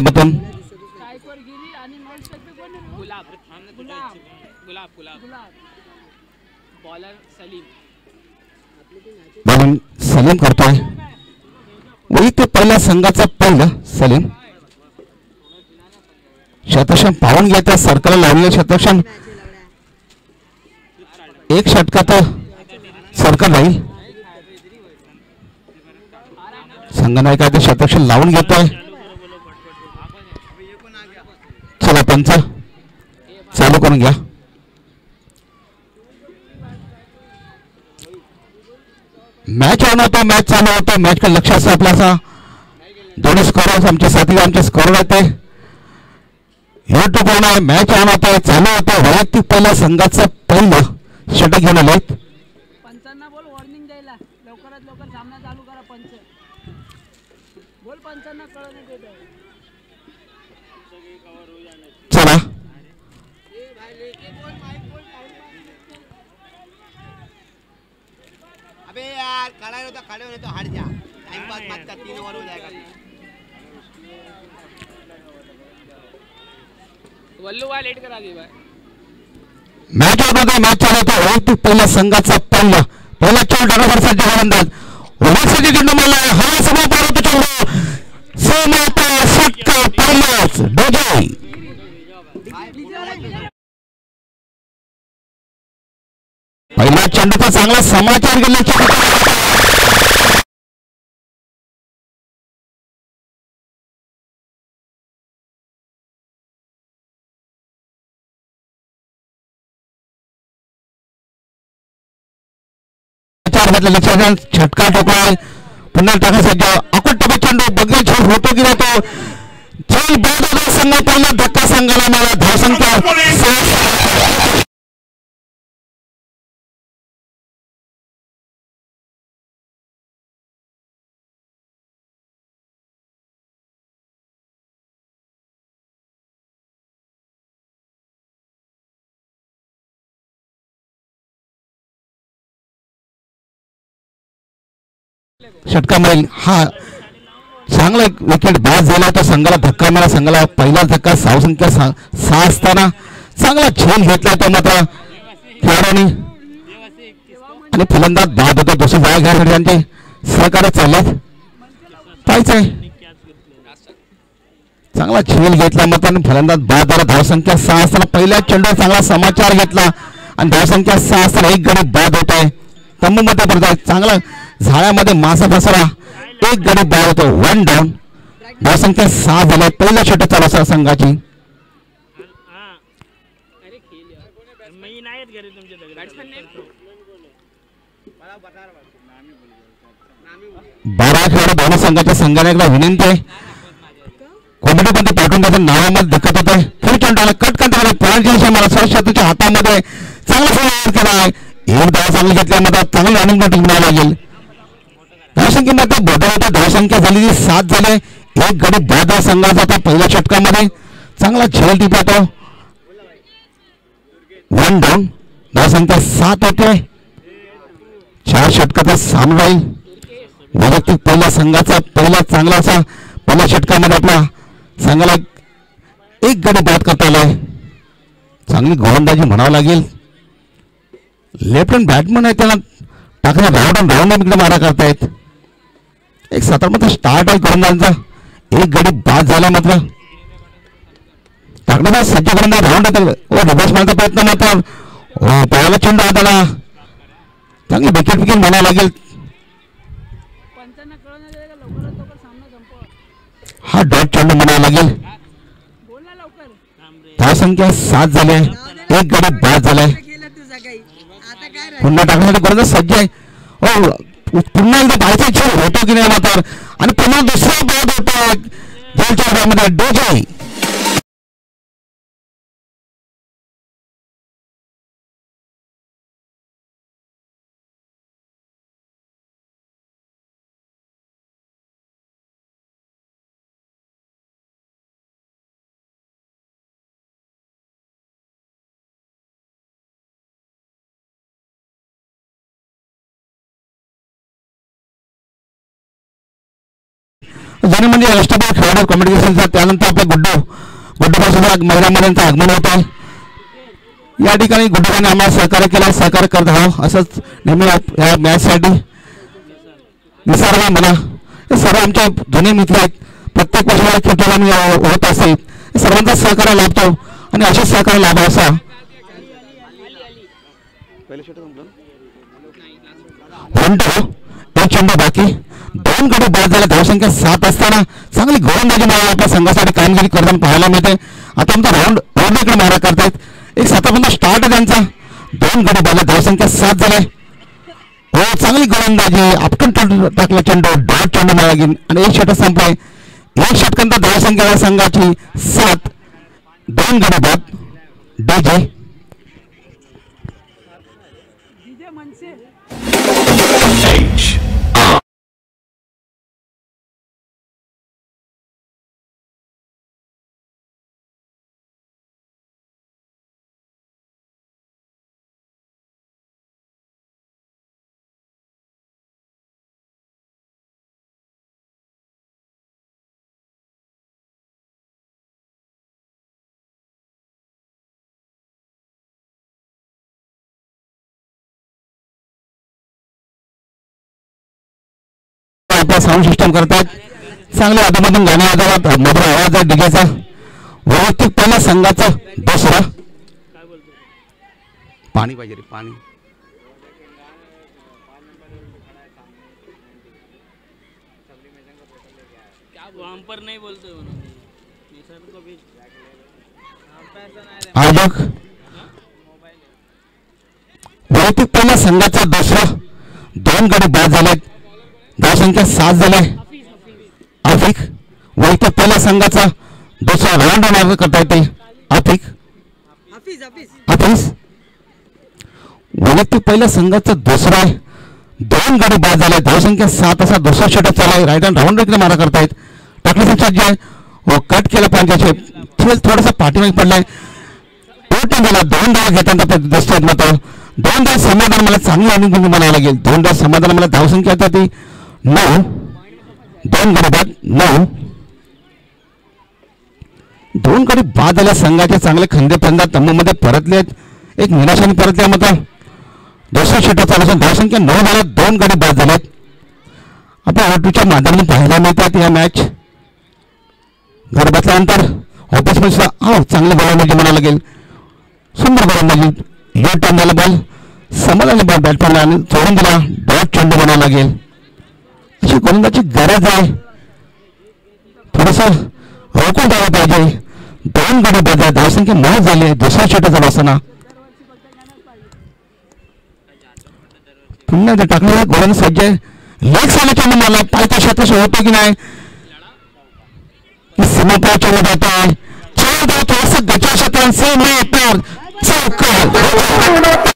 माध्यमातून बॉलिंग सलीम करतोय. वैयक्तिक पहिल्या संघाचा पहिला सलीम शतक्षण पाहून घेता सर्कल लावलेले शतक्षण एक षटकात सर्कल राहील. संघनायक शतक्षण लावून घेतोय. चला पंच चालू करून घ्या. मॅच ऑन होता, मॅच चालू होता. मॅच कडे लक्ष असं आपल्याचा दोन्ही स्कोर आमचे साथी आमचे स्कोर होते. युट्यूब वर मॅच ऑन होता, चालू होता. वैयक्तिक पहिल्या संघाचं पहिलं षटक घेऊन आले. पंचांना बोल वॉर्निंग द्यायला लवकरात लवकर सामना चालू करा. पंच बोल पंचांना कळवण्यात येत आहे. चला अबे यार खड़ा हो तो खड़े होने तो हट जा. टाइम पास मत कर, 3 ओवर हो जाएगा. वल्लू वाल लेट करा दे भाई. मॅच ऑन होता, मॅच चालू होता. वैयक्तिक पहिल्या संघाचा पहिला चेंडू डागावरचा गोलंदाज ओव्हरसाठी चेंडू मारला. हवा सभा पार होतो चेंडू सीमाता षटकार पहिलाच डोजे. पहिला चेंडूचा चांगला समाचार गेला. छटका ठोकलाय पुन्हा टाकायचा अकोट टप्पा चेंडू बघेल होतो की तो चल बाद होता. संघ पहिला धक्का संघाला मला धावसंख्या षटकामध्ये हा चांगला विकेट बाद झाला. तो संघाला धक्का मिळाला. संघाला पहिला धक्का धावसंख्या 6 असताना चांगला झेल घेतला तो मात्र खेळाडूंनी आणि फलंदाज बाद होता. दुसरी जागा घ्यायसाठी त्यांचे सहकार्य चाललेत पाहिजे. चांगला झेल घेतला मात्र फलंदाज बाद झाला. धावसंख्या 6 असताना पहिल्या चेंडूवर चांगला समाचार घेतला आणि धावसंख्या 6 असताना एक गडी बाद होत आहे. तंबू मध्ये पडत चांगला झाडामध्ये मासा फसला. एक गडी बाद होतो. 1 डाऊन. धावसंख्या 6 झाला. पहिला षटक चालू असा संघाची. 12 खेळाडू दोन्ही संघाच्या संघाने एकदा विनंती आहे कॉमेडीमध्ये पाठवून त्याच्या नावामध्ये दिखत होत आहे. खेळ चेंडूला कट करता प्रांजलच्या मला सरशतच्या हातामध्ये चांगला खेळ केला आहे. एक धाव चांगली घेतल्यामध्ये चांगली रनिंग मिळायला लागेल. धावसंख्येमध्ये बदल होता. धावसंख्या झालेली 7 झाले. एक गडी बाद संघाचा होता. पहिल्या षटकामध्ये चांगला झेल टिपला तो. 1 डाऊन. धावसंख्या 7 होते. 4 षटकाचा सामना राहील. वैयक्तिक पहिल्या संघाचा पहिला चांगला असा पहिल्या षटकामध्ये आपला संघाला एक गडी बाद करता आलाय. चांगली गोलंदाजी म्हणावं लागेल. लेफ्ट हँड बॅट्समन आहे त्याला टाकला राऊंड इकडे मारा करतायत. एक 17 मध्ये स्टार्ट आहे गोलंदाजांचा. एक गडी बाद झाला मात्र टाकण्याचा सज्ज गोलंदाज राऊंड रिव्हर्स मारण्याचा प्रयत्न मात्र पहिला चेंडू हाताला चांगली विकेट म्हणावं लागेल. हा डॉट चेंडू म्हणावा लागेल. धावसंख्या 7 झाले. एक गडी बाद झालाय. पुन्हा टाकण्यासाठी गोलंदाज सज्ज आहे. पुन्हा एकदा बाहेरचा खेळ होतो की नाही मात्र आणि पुन्हा दुसरा बाद होतो. जेलच्या भागामध्ये डोजे. जरी म्हणजे राष्ट्रपती खेळाडू कॉम्पिटिशनचा त्यानंतर आपल्या गुड्डूपासून महिलांमध्ये आगमन होत आहे. या ठिकाणी गुड्डूने आम्हाला सहकार्य केला, सहकार्य करत आहोत असंच नेहमी या मॅचसाठी. निसर्ग म्हणा हे सर्व आमच्या जुने मित्र आहेत. प्रत्येक वर्षाला खेळायला मी होत असेल सर्वांचा सहकार्य लाभतो आणि असेच सहकार्य लाभा असा. एक चेंडू बाकी, 2 गडी बाद झाले. धावसंख्या 7 असताना चांगली गोलंदाजी मला आपल्या संघासाठी कामगिरी करताना पाहायला मिळते. आता आमचा राऊंड इकडे मारा करतायत. एक 7 स्टार्ट आहे त्यांचा. 2 गडी बाद, धावसंख्या 7 झाले. हो चांगली गोलंदाजी, आपकन टाकला चेंडू, डॉट चेंडू मारा गेला आणि 1 षटक संपलाय. 1 षटकांत धावसंख्या संघाची 7. 2 गडी बाद. डीजे मनसे आपला साऊंड सिस्टम करतात. चांगल्या आधीमधून गाणे वाजवतात. मधुर आवाज आहे डीजेचा. वैयक्तिक पहिला संघाचा दुसरा. पाणी पाहिजे रे पाणी. आयोजक वैयक्तिक पहिल्या संघाचा दुसरा. 2 गडी बाद झाले. धावसंख्या 7 झाले. आफिक वैयक्तिक पहिल्या संघाचा दुसरा राऊंड मार्ग करता येते. आफिक हाफिज वैयक्तिक पहिल्या संघाचा दुसरा आहे. 2 गडी बाद झाले. धावसंख्या 7 असा दुसरा षटक चालू आहे. राईट हँड राऊंड इकडे मारा करतायत. टाकले सज्ज आहे. व कट केलं पाहिजे. खेळ थोडासा पाठीमागे पडलाय. 2 धावा घेताना दिसतात मात्र 2 धाव समाधान मला चांगलं अनुभव म्हणावं लागेल. 2 धाव समाधान मला धावसंख्या येतात ती 9. 2 गडी बाद 9. 2 गडी बाद झाल्या. संघाचे चांगले खंदे पंधा तंबूमध्ये परतलेत. एक निराशाने परतल्या मात्र दुसरा षटक चालू असून धावसंख्या 9 झाल्या. 2 गडी बाद झाल्यात. आपल्या ऑटोच्या माध्यमातून पाहायला मिळतात या मॅच. घर बसल्यानंतर ऑफिसमध्ये सुद्धा चांगले गोलंदाजी म्हणावं लागेल. सुंदर गोलंदाजी. यो टर्न झाला बॉल समाधानी बॉल बॅटमॅनला आणि सोडून दिला. डॉट चेंडू म्हणावं लागेल. अशी गोलंदाजी गरज आहे. थोडंसं रोखून द्यायला पाहिजे. 2 गडी बाद झाले. धावसंख्या 9 झाली. दुसरा षटक झाला असताना पुन्हा ते टाकलेला गोलंदाज सज्ज आहे. लेग साला चेंडू मारला. पायथा शतक होतो की नाही सीमापार चेंडू जात आहे. चेंडू थोडंसं गचा शतक सीमापार चौकार.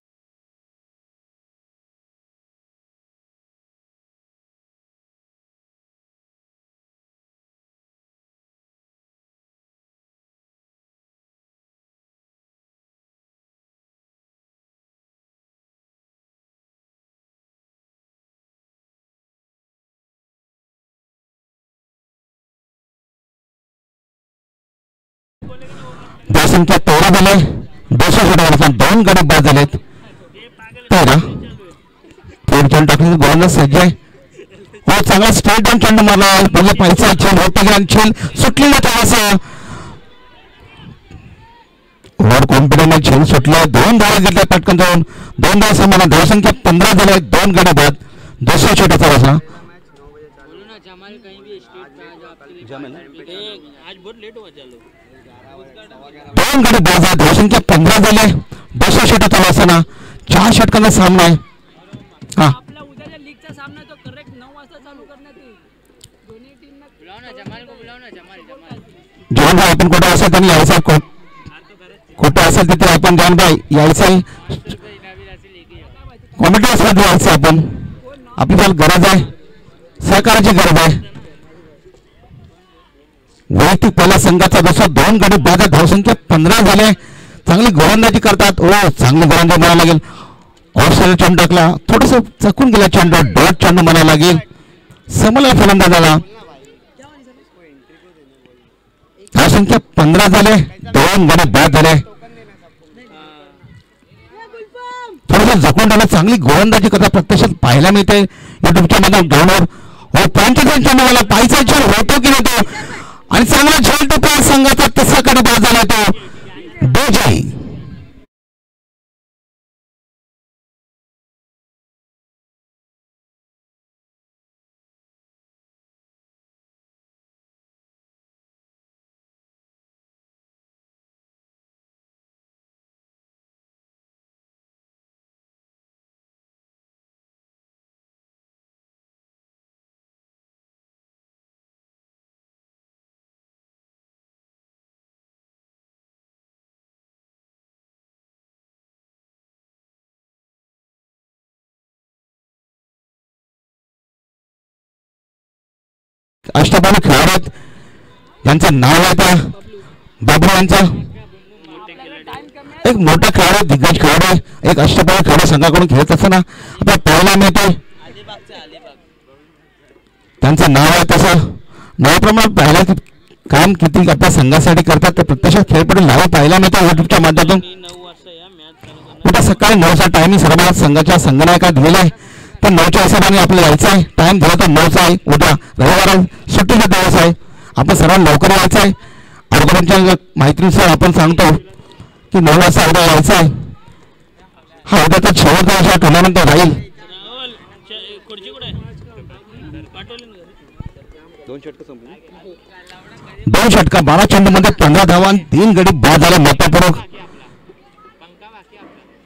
धावसंख्या 13 झाले. दुसऱ्या षटकावर 2 गडी बाद झालेत. 13 चेंडू टाकले. गोलंदाज सज्ज आहे. हो चांगला स्ट्रेट डाऊन चेंडू मारला. पहिले पैसा चेंड होता गेला. खेळ सुटलेला थोडासा ओव्हर कॉन्फिडन्स खेळ सुटला. 2 धावा घेतल्या पटकन जाऊन. 2 धावा समान. धावसंख्या 15 झाले. 2 गडी बाद. दुसऱ्या षटकाचा असा 2 गडी बाद झाले. धावसंख्या 15 झाले. दुसरा षटक चालू असताना 4 षटकांचा सामना आहे. हा आपला उद्याच्या लीगचा सामना तो करेक्ट 9 वाजता चालू करण्यात येईल. दोन्ही टीमना जॉन भाई आपण कुठे असेल त्यांनी यायचं. कुठे असेल तिथे आपण जॉन भाई यायचं. कॉमेंट असेल यायचं. आपण आपली त्याला गरज आहे. सहकार्याची गरज आहे. वैयक्तिक पहिल्या संघाचा दुसरा 2 गडी बाद. धावसंख्या 15 झाले. चांगली गोलंदाजी करतात. ओ चांगली गोलंदाजी म्हणावं लागेल. ऑफसाईड चेंडू टाकला. थोडंसं चकून गेला चेंडू. डॉट चेंडू म्हणावं लागेल. समोरला फलंदाजाला धावसंख्या 15 झाले, 2 गडी बाद झाले. थोडंसं जखून त्याला चांगली गोलंदाजी करता प्रत्यक्षात पाहायला मिळते युट्यूबच्या मध्ये ग्राउंडवर. हो पंचेचाळीस चेंडूला पायचा खेळ होतो की नाही तो, आणि चांगला झेल तो त्या संघाचा तिसरा गडी बाद झाला तो डोजाई. अष्टपैलू खेळाडू आहेत, यांचं नाव आहे आता बाबू यांचं. एक मोठा खेळाडू, दिग्गज खेळाडू आहे, एक अष्टपैलू खेळाडू संघाकडून खेळत असताना आता पाहायला मिळते. त्यांचं नाव आहे तसं नावाप्रमाणे पाहायला काम किती आपल्या संघासाठी करतात ते प्रत्यक्षात खेळपडून लाईव्ह पाहायला मिळतं युट्यूबच्या माध्यमातून. उद्या सकाळी 9चा टायमिंग सर्वांना संघाच्या संघनायकात दिलेला आहे. तर 9च्या हिशोबाने आपल्याला यायचं आहे. टाइम दिला तर 9चा आहे. उद्या रविवार सुट्टीचा दिवस आहे. आपण सर्वांना लवकर यायचं आहे. अडगोरांच्या माहितीनुसार आपण सांगतो की 9 वाजता उद्या यायचं आहे. हा उद्याचा शेवटचा अशा टुर्नामेंट राहील. 2 षटका 12 चेंडूमध्ये 15 धावा, 3 गडी बाद झाले. मोठ्यापूर्वक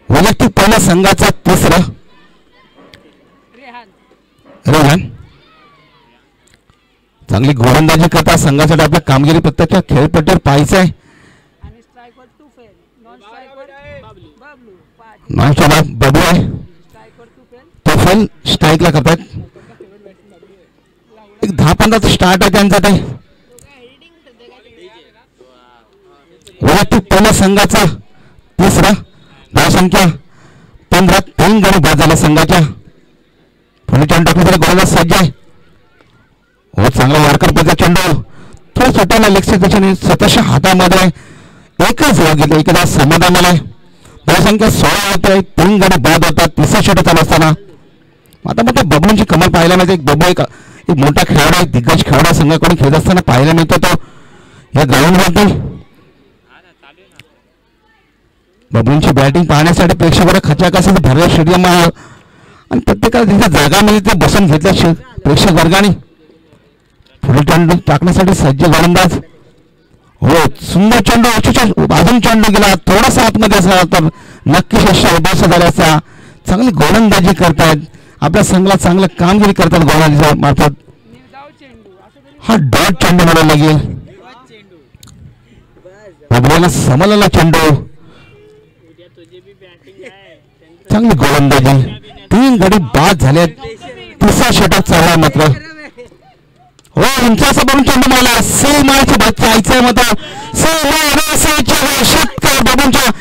वैयक्तिक पहिल्या संघाचा तिसरा रेहान. चांगली गोलंदाजी करता संघासाठी आपल्या कामगिरी प्रत्यक्ष खेळपट्टीवर पाहायचं आहे. नॉनस्टॉप बबलू आहे, तो फेल स्ट्राईकला करतात. एक 10-15 स्टार्ट आहे त्यांचा. ते वैयक्तिक पहिल्या संघाचा तिसरा, धावसंख्या 15, 3 गडी बाद झाल्या संघाच्या. पुणे चेंडू गोलंदाज सज्ज आहे. हो चांगला वारकर पडचा चेंडू थोडा स्वतःला लक्ष त्याच्याने स्वतःच्या हातामध्ये एकच घेतलं, एकदा समाधान आहे. धावसंख्या 16 होते, 3 गडी बाद होतात. तिसरा षटक चालू असताना आता मोठ्या बबलूंची कमाल पाहायला मिळते. एक बबलू एक मोठा खेळाडू आहे, दिग्गज खेळाडू संघाकडून खेळत असताना पाहायला मिळतो तो या ग्राउंडवरती. बबलूंची बॅटिंग पाहण्यासाठी प्रेक्षकांना खचाक असेल भरल्या स्टेडियम आणि प्रत्येकाला तिथे जागा मिळते बसून घेतल्या प्रेक्षक वर्गाने. पुढे चेंडू टाकण्यासाठी सज्ज गोलंदाज. हो सुंदर चेंडू, अजून चेंडू गेला थोडासा आतमध्ये असला तर नक्कीच अशा उद्देश झाल्याचा. चांगली गोलंदाजी करतायत, आपल्या संघाला चांगलं कामगिरी करतात गोलंदाजी मार्फत. हा डॉट चेंडू म्हणायला लागेल. बबलूला समजलेला चेंडू, चांगली गोलंदाजी, 3 गडी बाद झाले. तिसरा षटक चालला मात्र. हो तुमच्या समोरून चेंडू मला सीमाची बचायचं मत षटकार बबूंच्या.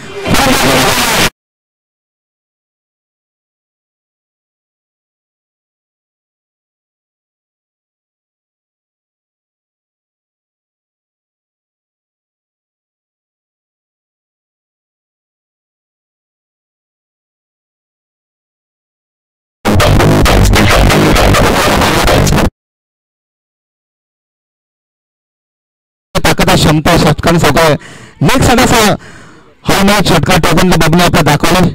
क्षमता षटकाने सगळं नेक्स्ट असा हा मॅच षटकार टाकून बबने आपला दाखवलं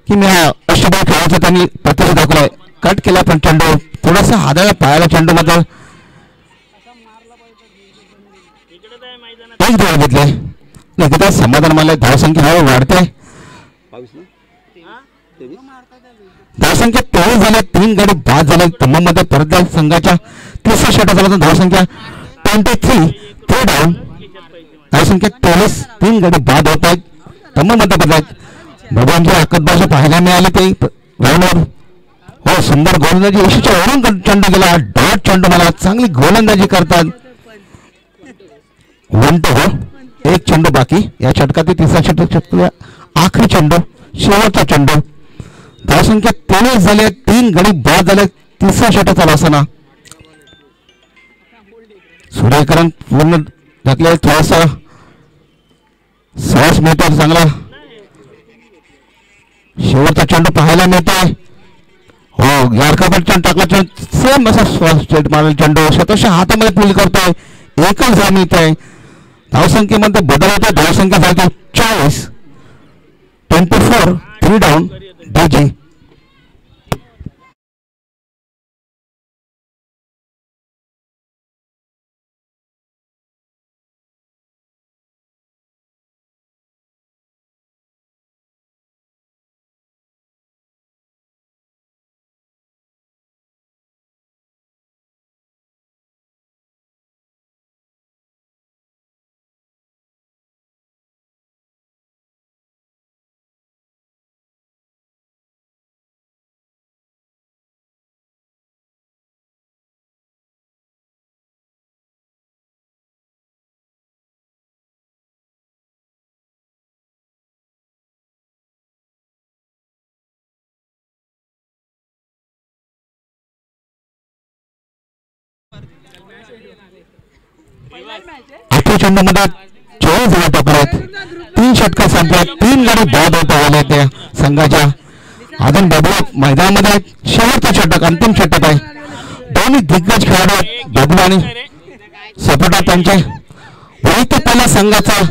की मी हा अष्टपैलू खेळायचा त्यांनी प्रत्यक्ष दाखवलाय. कट केला पण चेंडू थोडासा हाताला पायाला चेंडू मात्र एक धाव घेतले. एकदा समाधान मला धावसंख्या हळू वाढते. धावसंख्या 23 झाल्या, 3 गडी बाद झाले. तमाममध्ये परत संघाच्या तिसऱ्या षटक झाला. धावसंख्या 23, 3 डाऊन. धावसंख्या 23, 3 गडी बाद होत आहेत. तमाममध्ये बदलायत. भगवानची आकतबाजी पाहायला मिळाली ते ग्राउंडवर. हो सुंदर गोलंदाजी, यशीच्या वरून चेंडू गेला. डॉट चेंडू मला चांगली गोलंदाजी करतात. 1 हो 1 चेंडू बाकी या षटकातील. तिसरा षटक आखरी चेंडू, शेवटचा चेंडू. धावसंख्या 23 झाले, 3 गडी बाद झाले. तिसरा षटक चालू असताना सूर्यकरण पूर्ण ढकलेल थोडासा श्वास मिळतो चांगला. शेवटचा चेंडू पाहायला मिळतोय. हो यारकापट चेंडू टाकला चेंडू सेम असा श्वास स्ट्रेट मारलेला चेंडू स्वतःच्या हातामध्ये पूल करतोय. एकच धाव मिळतोय. धावसंख्येमध्ये बदल होतोय. धावसंख्या झाली 40. 24 3 डाऊन डीजी. आठव्या चेंडूमध्ये 24 धावा टाकल्यात. 3 षटकं संपल्यात. 3 गडी बाद होत आले त्या संघाच्या. अजून बबलू मैदानामध्ये शेवटचं षटक अंतिम षटक आहे. दोन्ही दिग्गज खेळाडू बबलू आणि सपोटा त्यांचे वैयक्तिक पहिल्या संघाचा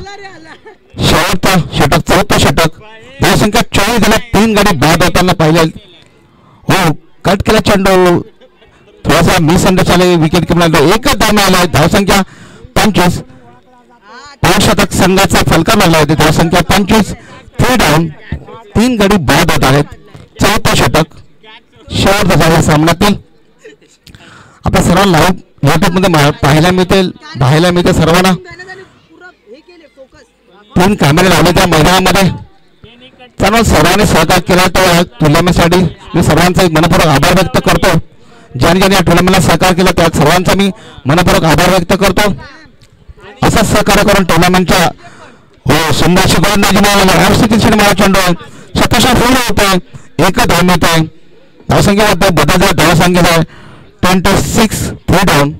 शेवटचं षटक 4थं षटक. धावसंख्या 24 झाल्या. 3 गडी बाद होताना पाहिले. हो कट केला चेंडू थोडासा मिसअंडरस्टँडिंग विकेट किंमत एकच धाव मिळाला. धावसंख्या 25. 5 षटक संघाचा फलका लागला होता. धावसंख्या 25 3 डाऊन. 3 गडी बाद होत आहेत. 4थं षटक शेवटचा झाला सामन्यातील. आपल्या सर्वांना लाईव्ह युट्यूबमध्ये पाहायला मिळते सर्वांना. 3 कॅमेरे लावले त्या मैदानामध्ये. त्यामुळे सर्वांनी सहकार केला तर टुर्नामेंटसाठी मी सर्वांचा एक मनपूर्वक आभार व्यक्त करतो. ज्यांनी ज्यांनी या टुर्नामेंटला सहकार केला त्या सर्वांचा मी मनपूर्वक आभार व्यक्त करतो. असं सहकार्य करून टुर्नामेंटच्या हो सुंदरशी गोलंदाजी मला चेंडू स्वतःच्या पूर्ण होतोय. एकच धाव मिळतोय. धावसंख्येमध्ये बदल झाला. धावसंख्या 26 3 डाऊन.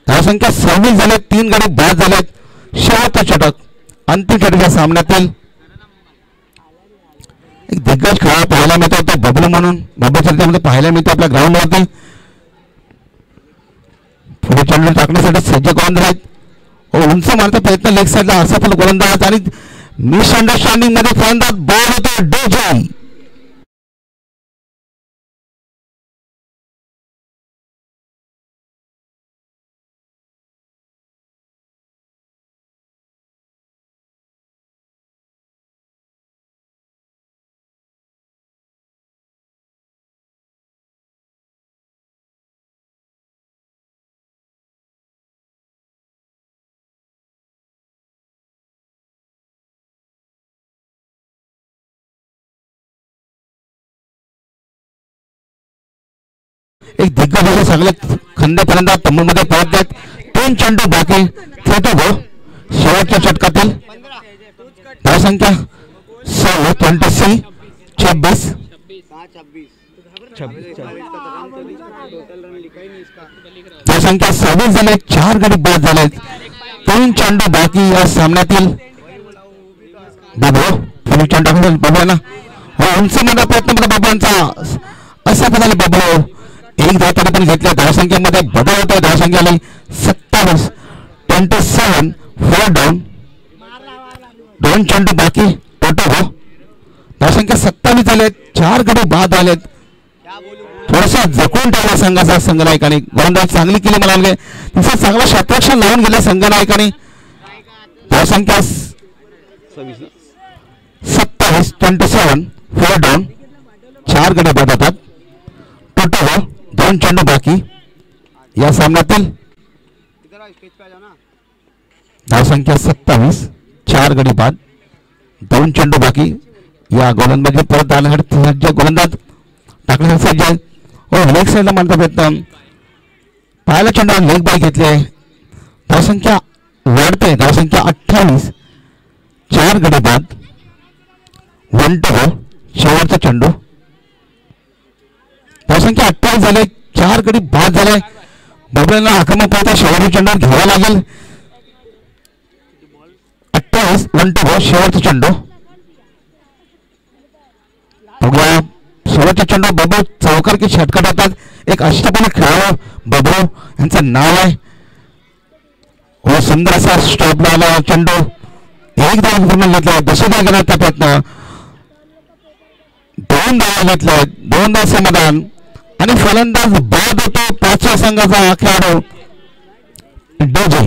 धावसंख्या 26 झाले. 3 गडी बाद झालेत. शेवटचं षटक अंतिम षटकाच्या सामन्यातील एक दिग्गज खेळाडू पाहायला मिळतो. तो बबलू म्हणून बबलू चर्चेमध्ये पाहायला मिळतो आपल्या ग्राउंडवरती. पुढे चेंडू टाकण्यासाठी सज्ज गोलंदाज आहेत. उंच मारता प्रयत्न लेग साईडला असफल गोलंदाज आणि मिसअंडरस्टँडिंग मध्ये फलंदाज बॉल होतो डीजी. एक दिग्गज सगळे खंड फलंदाज तंबूमध्ये परत आहेत. 3 चेंडू बाकी. थेटो गो शेवटच्या षटकातील. धावसंख्या 26 26. धावसंख्या 26 झाले. 4 गडी बाद झालेत. 3 चेंडू बाकी या सामन्यातील. बाबू पुढे चेंडू बाबूला उंच मध्ये प्रयत्न बाबांचा असा झाला. बाबू एक धाव तरी पण घेतल्या. धावसंख्येमध्ये बदल होतोय. धावसंख्या 27 27 4 डाऊन. 2 चेंडू बाकी. टोटल धावसंख्या 27 झालेत. 4 गडी बाद आलेत. थोडासा जखून ठेवला संघाचा संघनायकाने. गोलंदाज चांगली केली मला लागले. तिचा चांगला शतरक्षण लावून गेला संघनायकाने. धावसंख्या 27 27 4 डाऊन. 4 गडी बाद होतात. टोटल 2 चेंडू बाकी या सामन्यातील. धावसंख्या 27 4 गडी बाद. 2 चेंडू बाकी या गोलंदाजी परत आल्यासाठी गोलंदाज टाकण्यासाठी सज्ज आहे. हो लेग साईडला मारता प्रयत्न पाहायला चेंडू लेग बाय घेतले. धावसंख्या वाढते. धावसंख्या 28 4 गडी बाद. 1 टू शेवटचा चेंडू. धावसंख्या 28 झाले. 4 गडी बाद झाले. बबलूंना आक्रमक पाहता शेवटच्या चेंडूवर घ्यावा लागेल. 1 to 2 शेवटचा चेंडू बघूया. शेवटचा चेंडू बबू चौकर की षटकार टाकतात. एक अष्टपैलू खेळाडू बबू यांचं नाव आहे. व सुंदर असा स्टॉप लावला चेंडू एक धाव पूर्ण घेतला. दुसऱ्या गेला त्या प्रयत्न 2 धावा घेतल्या. 2 धाव समाधान आणि फलंदाज बाद होतो 5व्या संघाचा खेळाडू डीजे.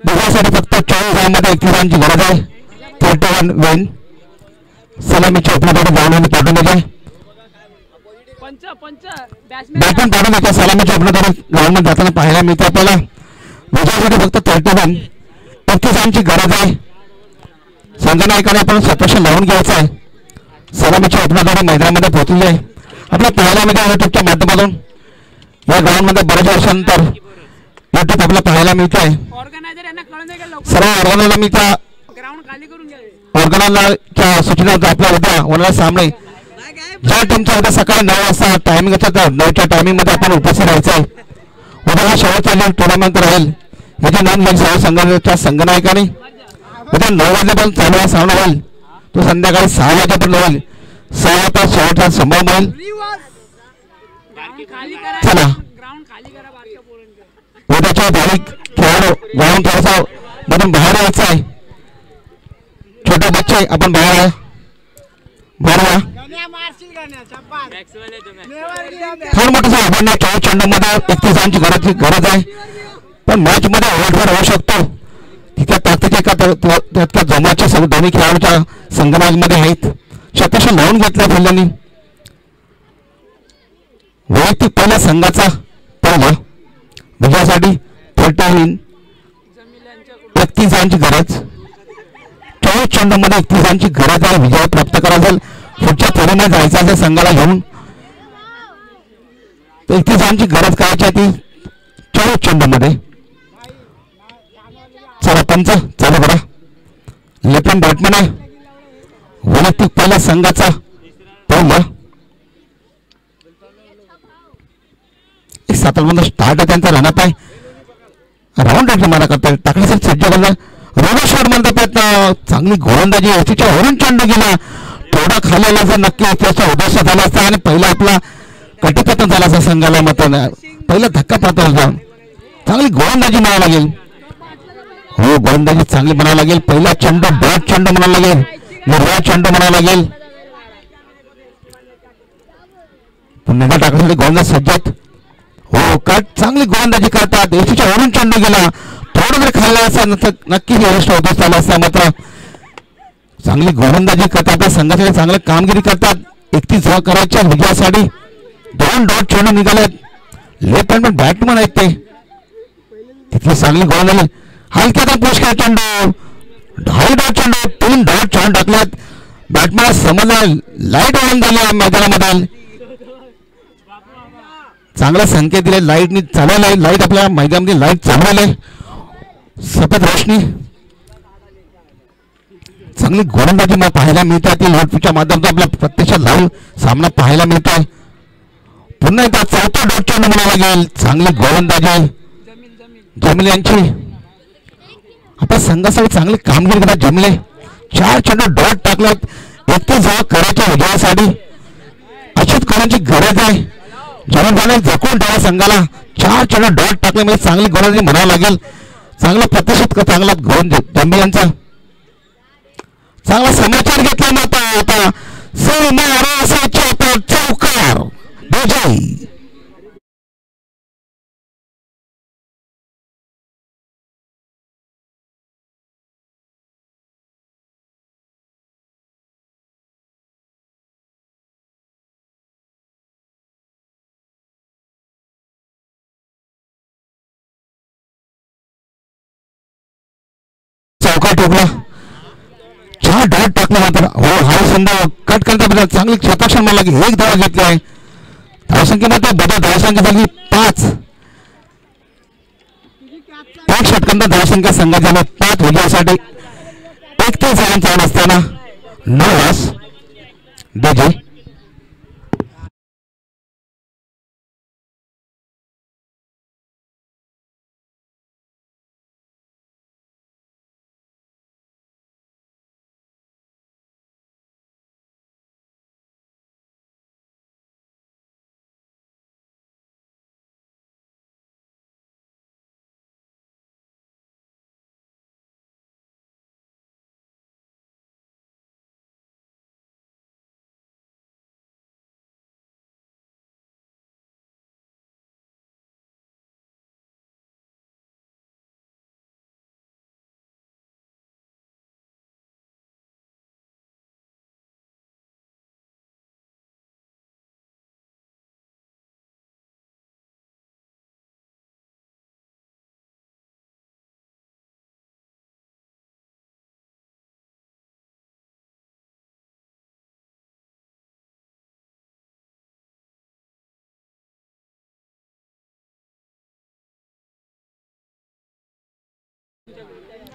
दुसऱ्यासाठी फक्त 40 धावांमध्ये 31 रनची गरज आहे. 31 विन. सलामीच्या उपनाकडे जाऊन पाठवून देते. बॅटमॅन पाठवून देते. सलामीच्या उपनाकडे ग्राउंड मध्ये जाताना पाहायला मिळते आपल्याला. विजयासाठी फक्त 31 31 रनची गरज आहे. संघनायकाने आपण स्वतःशी लावून घ्यायचं आहे. सलामीच्या उपनाकडे मैदानामध्ये पोहोचले आहे. आपल्या पाहायला मिळते युट्यूबच्या माध्यमातून. या ग्राउंड मध्ये बऱ्याच वर्षानंतर युट्यूब आपल्याला पाहायला मिळत आहे. सर्व ऑर्गनायझरला मी त्या ऑर्गनायझरच्या सूचना आपल्या उद्या होणाऱ्या सामने ज्या टीमचा उद्या सकाळी 9 वाजता टायमिंग असतात 9च्या टायमिंग मध्ये आपण उपस्थित राहायचं आहे. उद्या शेवटचा टुर्नामेंट राहील याची नोंद घेऊन सर्व संघाच्या संघनायकाने उद्या 9 वाजल्यापासून चालू सामना होईल. तो संध्याकाळी 6 वाजेपर्यंत होईल. 6 वाजता शेवटचा संभव होईल. चला उद्याच्या भाविक खेळाडू ग्राउंड थोडासा मधून बाहेर यायचं आहे. छोटे बच्चे आपण बाहेर या. फार मोठं आव्हान 24 चेंडूमध्ये 31 रनची गरज आहे. पण मॅच मध्ये ओव्हरफेअर होऊ शकतो. तिथल्या ताकदीच्या तितक्या जमाचे दोन्ही खेळाडूच्या संघनामध्ये आहेत. शतश लावून घेतल्या फुल्यांनी. वैयक्तिक पहिल्या संघाचा पहिला विजयासाठी 31 रनची गरज. 24 चेंडूमध्ये 31 रनची गरज आहे. विजय प्राप्त करायचा पुढच्या फेरीमध्ये जायचं असेल संघाला घेऊन 31 रनची गरज करायची ती 40 चेंडूमध्ये. चला पंच चालू करा. लेफ्ट बॅटमॅन आहे वैयक्तिक पहिल्या संघाचा पहिला एक 7 मध्ये स्टार्ट आहे त्यांचा रनअप आहे. राऊंड मारा करतात टाकण्यासाठी सज्ज करणार रोमेश्वर म्हणतात चांगली गोलंदाजी एसीच्या वरून चेंडू गेला. थोडा खाली आला जर नक्की त्याचा उद्देश झाला असता आणि पहिला आपला कटीपतन झाला असता संघाला मत पहिला धक्का प्राप्त होता. चांगली गोलंदाजी म्हणावं लागेल. हो गोलंदाजी चांगली म्हणावं लागेल. पहिला चेंडू डॉट चेंडू म्हणावं लागेल. निर्वाह चेंडू म्हणावं लागेल. पुन्हा टाकण्यासाठी गोलंदाज सज्जात. हो कट चांगली गोलंदाजी करतात. एसीच्या वरून चेंडू गेला. थोडं जर खाल्ला असता नक्की यश होत झाला असता मात्र चांगली गोलंदाजी करतात. आपल्या संघासाठी चांगली कामगिरी करतात. 31 धावा करायच्या विजयासाठी 2 डॉट चेंडू निघालेत. लेफ्ट हँड बॅटमन आहेत ते तिथली चांगली गोलंदाजी हलक्याचा पुष्कळ चेंडू 2.5 डॉट चेंडू 3 डॉट चेंडू टाकल्यात. बॅटमॅन समजलं लाईट ऑन झाली मैदानामध्ये. चांगला संकेत दिले लाईटनी चालवलं आहे. लाईट आपल्या मैदानामध्ये लाईट चालवलं आहे. सफेद रोशनी चांगली गोलंदाजी मला पाहायला मिळतात. लाईटच्या माध्यमातून आपला प्रत्यक्षात लाईव्ह सामना पाहायला मिळतोय. पुन्हा एकदा 4था डॉट चेंडू म्हणावं लागेल. चांगली गोलंदाजी जमील यांची आपल्या संघासाठी चांगली कामगिरी करतात. जमीले 4 चेंडू डॉट टाकल्यात. 31 धावा करायच्या विजयासाठी अशीच करायची गरज आहे. जमील जखून ठेवा संघाला. 4 चेंडू डॉट टाकले म्हणजे चांगली गोलंदाजी म्हणावं लागेल. चांगला प्रतिशत चांगला गोल जमील यांचा चांगला समाचार घेतला नव्हता. आता चौकार विजय. चौका ठोकला 4 डॉट टाकला मात्र हो हा संधा कट करता चांगली शतक्षण मला लागेल. 1 धावा घेतली आहे. धावसंख्येमध्ये बदल धावसंख्या झाली 5. 1 षटकांत धावसंख्या संघात झाली 5 विजयासाठी 31 रन चालू असताना 9 रस डीजे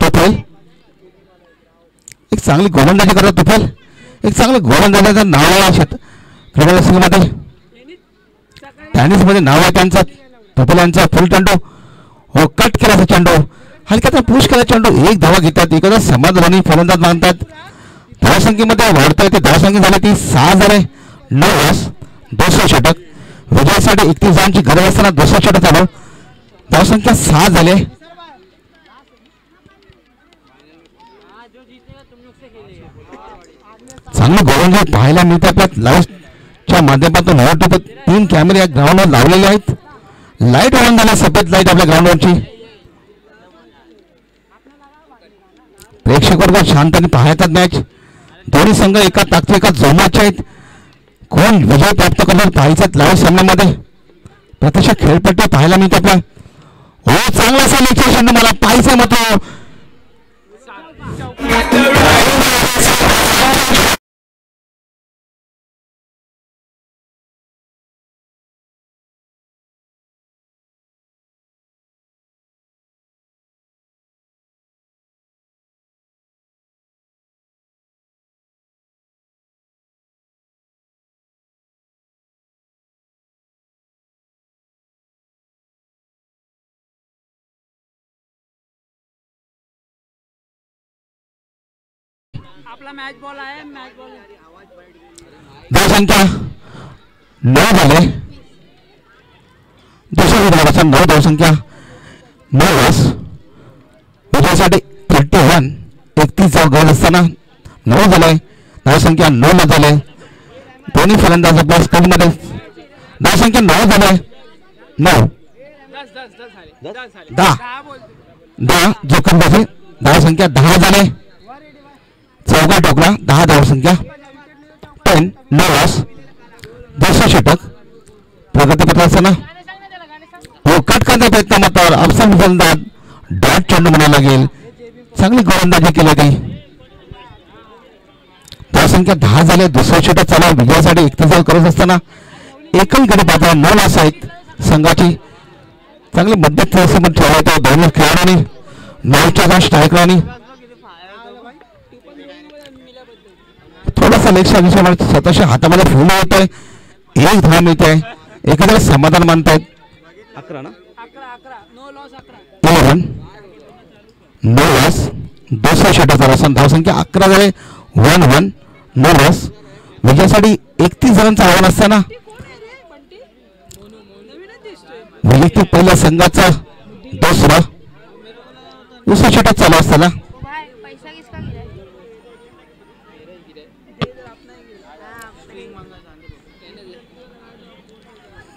तुफेल एक चांगली गोलंदाजी करतात. तुफेल एक चांगली गोलंदाजाचं नाव आहे क्रीडा संघामध्ये टेनिस मध्ये नाव आहे त्यांचं. तुफेल यांचा फुल चेंडू हो कट केला चेंडू हलक्याचा पुश केला चेंडू 1 धावा घेतात. एखादा समाधानी फलंदाज मानतात. धावसंख्येमध्ये वाढतोय ते धावसंख्या झाली ती 6 झाले. 9 रस 200 षटक विजयासाठी 31 रनची गरज असताना 200 षटक झालं. धावसंख्या 6 झाले. चांगली गोलंदाजी पाहायला मिळते. आपल्या लाईव्हच्या माध्यमातून 3 कॅमेरे या ग्राउंडवर लावलेले आहेत. लाईट ऑन झाला सफेद लाईट आपल्या ग्राउंडवरची. प्रेक्षक वर्ग शांतपणे पाहतात मॅच. दोन्ही संघ एका ताकदी एका जोमाचे आहेत. कोण विजय प्राप्त करणार पाहायचं लाईव्ह सामन्यामध्ये. प्रत्यक्ष खेळपट्टी पाहायला मिळते आपल्या. हो चांगला असा लेक्चर मला पाहायचं मात्र आपला मॅच बॉल आहे मॅच बॉल धावसंख्या 9 झाले. दुसऱ्या विभागाचा 9 धावसंख्या 9 विजयासाठी 31 31 गोल असताना 9 झाले. धावसंख्या 9 झाले. दोन्ही फलंदाज आपल्या स्क्रीनमध्ये धावसंख्या 9 झाले. 9 10 10 जोखंदाजी धावसंख्या 10 झाले. चौका टोकला 10 धावसंख्या 10 9 दुसरं षटक प्रगती करत असताना कट करण्याचा प्रयत्न मात्र अफसान फलंदाज डॉट चेंडू म्हणायला लागेल. चांगली गोलंदाजी केली ती. धावसंख्या 10 झाले. दुसरं षटक चालू विजयासाठी 31 करत असताना एकही गडी पात्र 9 लॉस आहेत. संघाची चांगली मध्यस्थी ठेवला होता दोन्ही खेळाडूंनी. 9च्या स्ट्रायकरांनी थोडासा लेगचा विषय स्वतःच्या हातामध्ये फुल होत आहे. एक धाव मिळते. एखाद्याला समाधान मानतायत. 11 नो लॉस 11 नो लॉस. दुसऱ्या षटकाचा रसन धावसंख्या 11 झाले. 1-1 नो लॉस. विजयासाठी 31 रनांचं आव्हान असताना वैयक्तिक पहिल्या संघाचा दुसरं षटक चालू असताना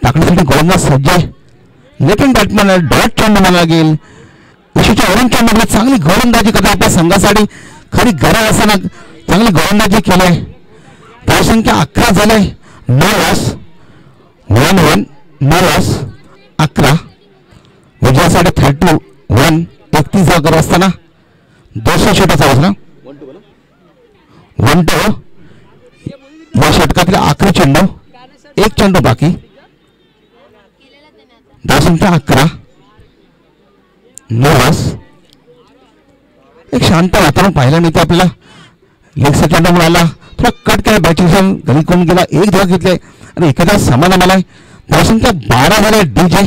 टाकण्यासाठी गोलंदाज सज्ज आहे. लेकिन बॅटमॅन डॉट चेंडू म्हणायला लागेल. विशेषच्या ऑरेंज चेंडूमध्ये चांगली गोलंदाजी करतात आपल्या संघासाठी. खरी गरज असताना चांगली गोलंदाजी केली आहे. धावसंख्या 11 झाले. 9 लॉस. 1-1 9 लॉस 11. विजयासाठी 31 31 करत असताना दुसऱ्या षटक चालू असताना 1-2 या षटकातील आखरी चेंडू. एक चेंडू बाकी. धावसंख्या 11 9 लॉस. एक शांत वातावरण पाहायला मिळते आपल्याला. लेगचा चेंडू मिळाला. थोडा कट केला बॅटिंग घरी कोण गेला. एक धाव घेतले आणि एखादा समाधान आलाय. धावसंख्या 12 झाले. डीजे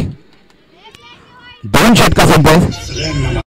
2 षटका संपले.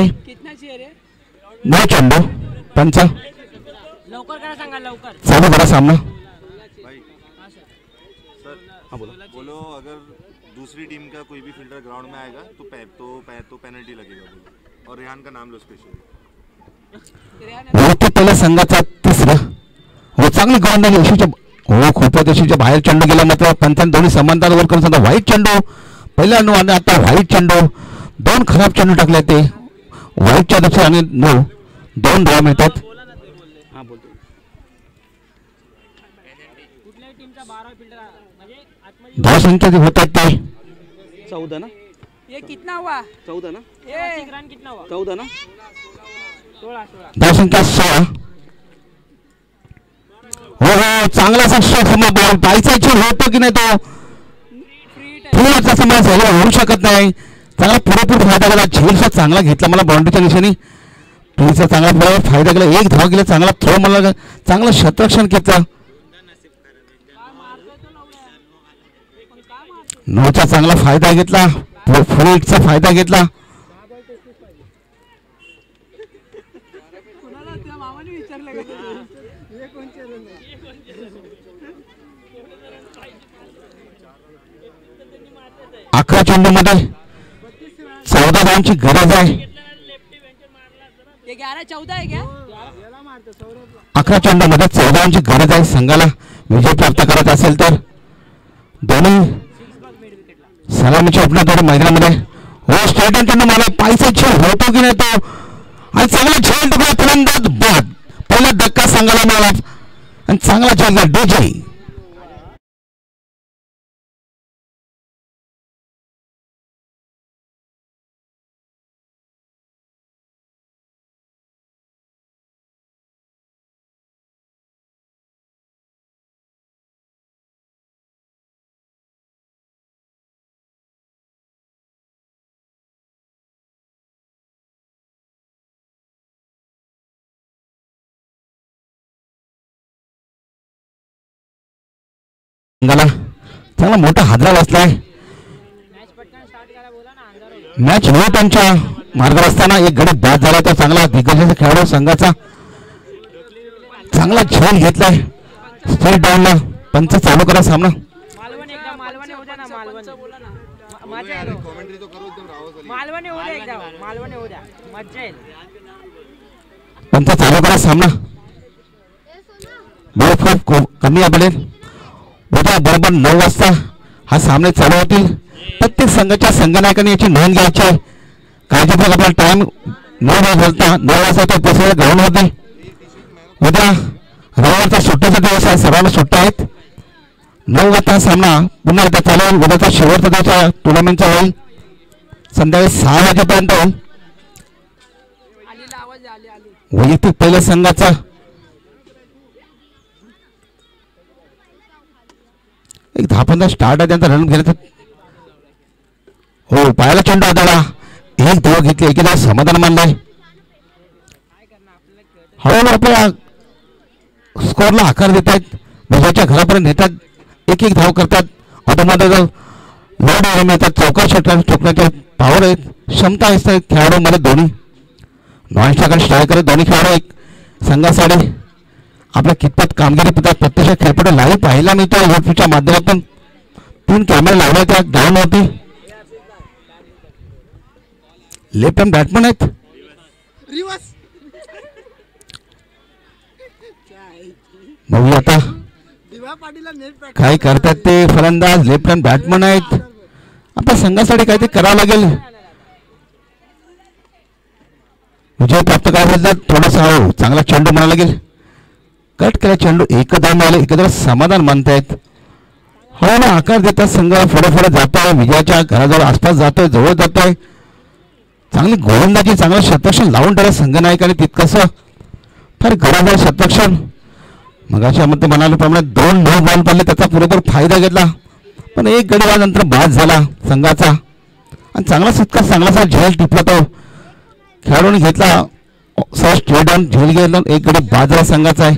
नाही. कितनाची आहे रे? 9 चेंडू. पंच लवकर करा सांगा लवकर. चालू करा सामना. भाई सर हाँ बोलो. बोलो अगर दूसरी टीम का कोई भी फील्डर ग्राउंड में आएगा तो पेनल्टी लगेगा बोलो और रेहान का नाम लो स्पेशली. वैयक्तिक पहिल्या संघाचा तिसरा. हो चांगली गोलंदाजी यशूच्या. हो खूपच यशूच्या बाहेर चेंडू गेला मात्र पंचांनी दोन्ही समांतर वर करून सांगा व्हाईट चेंडू पहिला नो आणि आता व्हाईट चेंडू. 2 खराब चेंडू टाकले ते व्हाईटच्या दुसऱ्या आणि नो 2 धावा मिळतात. कुठल्याही टीमचा 12 फिल्डर म्हणजे आतमध्ये धाव संख्या जी होतात ते 14 ना. ये कितना हुआ? 14 ना. ये रन कितना हुआ? 14 ना. 16. धाव संख्या 6. हो हो चांगला बॉल पायचा चेंड होतो की नाही तो थोडासा समाज झाला होऊ शकत नाही. चांगला पुरेपूर फायदा गेला. झेलचा चांगला घेतला मला बाउंड्रीच्या दिशेने. प्लेचा चांगला फायदा गेला. 1 धाव गेला. चांगला थ्रो मला चांगलं शतरक्षण घेतलं. 9चा चांगला फायदा घेतला. फुल हिटचा फायदा घेतला. कुणाला त्या मामाने विचारलं का? हे कोणचे रन? 11 चेंडूमध्ये 14 धावांची गरज आहे. ये 11-14 है क्या? 11 चेंडूमध्ये 14 धावांची गरज आहे. संघाला विजय प्राप्त करायचा असेल तर दोन्ही सलामीच्या आपल्याकडे मैदानामध्ये हो स्ट्रेट चेंडू मला पायचा खेळ होतो की नाही तो आणि चांगला खेळ टाकला फलंदाज बाद. पहिला धक्का संघाला मिळाला आणि चांगला खेळला डीजे. संघाला चांगला मोठा हादरा बसलाय. मॅच त्यांच्या मार्गावर असताना एक गडी बाद झाला. तो चांगला दिग्गजाचा खेळाडू संघाचा चांगला झेल घेतलाय. स्ट्रेट डाऊनला पंच चालू करा सामना. मालवण एकदा मालवणी होऊ द्या ना. मालवण मजा येईल. कमेंट्री तो करो एकदम रावत वाली. मालवणी होऊ द्या एकदा. मालवणी होऊ द्या मजा येईल. पंच चालू करा सामना. बॉल खूप कमी आहे. उद्या बरोबर 9 वाजता हा सामने चालू होतील. प्रत्येक संघाच्या संघनायकांनी याची नोंद घ्यायची आहे. काळजीपूर्वक आपला टाइम 9 वाजता तो पोहोचेल ग्राउंडमध्ये. उद्या रविवारचा सुट्टीचा दिवस आहे. सर्वांना सुट्ट्या आहेत. 9 वाजता सामना पुन्हा एकदा चालू होईल. उद्याचा शेवटचा दिवस टुर्नामेंटचा होईल. संध्याकाळी 6 वाजेपर्यंत वैयक्तिक पहिल्या संघाचा एक 10-15 स्टार्ट आहे त्यांचा रन घेण्याचा. हो पायाला चेंडू आदळला. 1 धाव घेतली. एकेदा समाधान मानलंय. हळूहळू आपल्या स्कोअरला आकार देत आहेत. विजयाच्या घरापर्यंत नेतात. 1-1 धाव करतात. ऑटोमॅटिक लॉड मिळतात. चौका षटकार ठोकण्याच्या पॉवर आहेत. क्षमता असते खेळाडूमध्ये दोन्ही. नॉन स्ट्रायकर स्ट्रायकर दोन्ही खेळाडू एक संघासाठी आपल्या कितपत कामगिरी पद्धत प्रत्यक्ष खेळपट्टी लाईव्ह पाहायला मिळतो. युट्यूबच्या माध्यमातून 3 कॅमेरे लावले त्या ग्राउंडवरती. लेफ्ट हँड बॅट्समन आहेत. बघूया आता काय करतात ते फलंदाज. लेफ्ट हँड बॅट्समन आहेत. आपल्या संघासाठी काहीतरी करावं लागेल. विजय प्राप्त करायचा थोडासा हो चांगला चेंडू म्हणावा लागेल. कट केला चेंडू. 1 धाव मिळाले. एकत्र समाधान मानतायत. हळूहळू आकार देतात. संघ पुढे पुढे जात आहे. विजयाच्या घराजवळ आसपास जातोय. जवळ जात आहे. चांगली गोलंदाजी चांगलं शतरक्षण लावून ठेवलं संघनायकाने. तितकंसं फार घराजवळ शतरक्षण. मगाच्या मध्ये म्हणाल्याप्रमाणे 2 9 बॉल पडले. त्याचा पुरेपूर फायदा घेतला. पण 1 गडी नंतर बाद झाला संघाचा. आणि चांगलासा झेल टिपला तो खेळाडूने घेतला. स्ट्रेट डाऊन झेल घेतला. 1 गडी बाद झाला संघाचा आहे.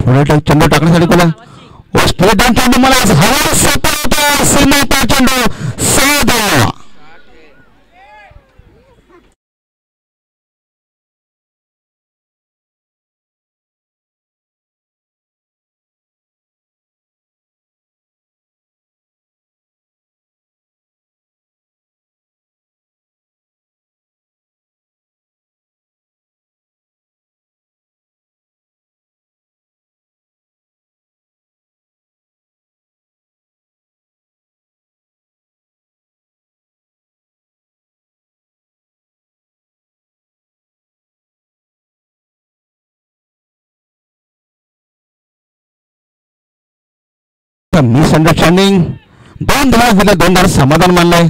पुढे चेंडू टाकण्यासाठी कोणा व स्ट्रेट डाऊन चेंडू मला हवा सापडला होता सीमेचा चेंडू 6 धावा. मिसअंडरस्टँडिंग 2 धावा दिल्या 2 धावा समाधान मानलंय.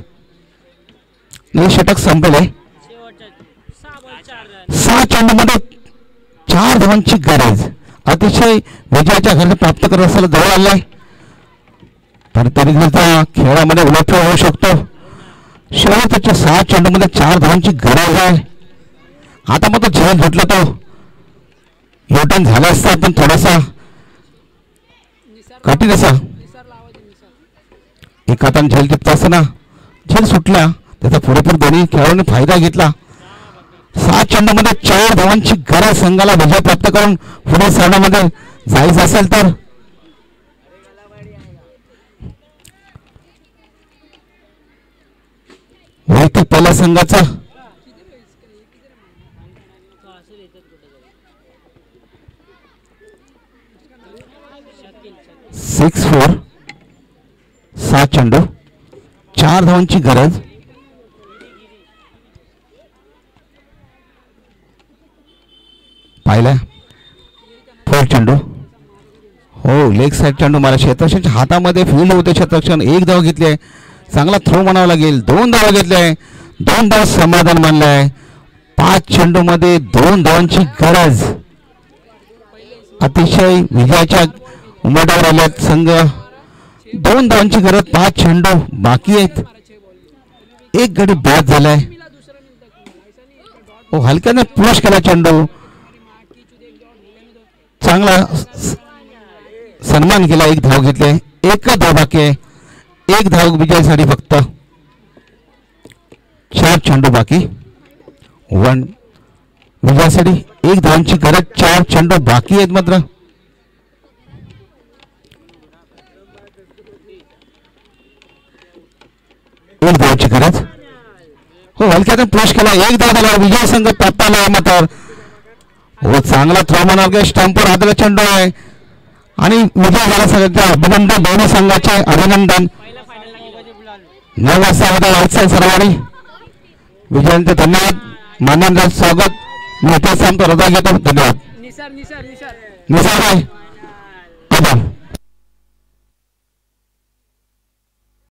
षटक संपले. 6 चेंडूमध्ये 4 धावांची गरज. अतिशय विजयाच्या घरी प्राप्त करत असताना जवळ आलाय. तर तरी खेळामध्ये उलटफेर होऊ शकतो. शेवटच्या 6 चेंडूमध्ये 4 धावांची गरज आहे. आता मग तो झेल घेतला तो योटन झाला असता पण थोडासा कठीण असा. एक हाताने झेल टिपता असताना झेल सुटला. त्याचा पुरेपूर दोन्ही खेळाडूंनी फायदा घेतला. 6 चेंडूमध्ये 4 धावांची गरज संघाला विजय प्राप्त करून पुढे सामन्यामध्ये जायचं असेल तर वैयक्तिक पहिल्या संघाचा 6-4 7 चेंडू 4 धावांची गरज. पाहिला 4 चेंडू. हो लेग साईड चेंडू मला क्षेत्ररक्षणाच्या हातामध्ये फील्ड होते. क्षेत्ररक्षण 1 धाव घेतली आहे. चांगला थ्रो म्हणावा लागेल. 2 धावा घेतले आहे. 2 धाव समाधान मानलाय. 5 चेंडू मध्ये 2 धावांची गरज. अतिशय विजयाच्या उमेदवार आल्यात संघ. 2 धावांची गरज. 5 चेंडू बाकी आहेत. 1 गडी बाद झालाय. हो हलक्याने पुश केला चेंडू. चांगला सन्मान केला. 1 धाव घेतले. 1 धाव बाकी आहे. 1 धाव विजयासाठी फक्त. 4 चेंडू बाकी. 1 विजयासाठी 1 धावांची गरज. 4 चेंडू बाकी आहेत मात्र. एक धावाची गरज. हो हलक्याने पुश केला. 1 धाव झाला. विजय संघ प्राप्त आला मात्र. हो चांगला थ्रो म्हणाल स्टंपवर आदला चेंडू आहे आणि विजय झाला. सगळ्यांचे अभिनंदन. दोन्ही संघाचे अभिनंदन. 9 वाजता व्हायचं सर्वांनी. विजयांचे धन्यवाद. मान्यवर स्वागत. मी इथे सांगतो. रजा घेतो. धन्यवाद. निसार भाई.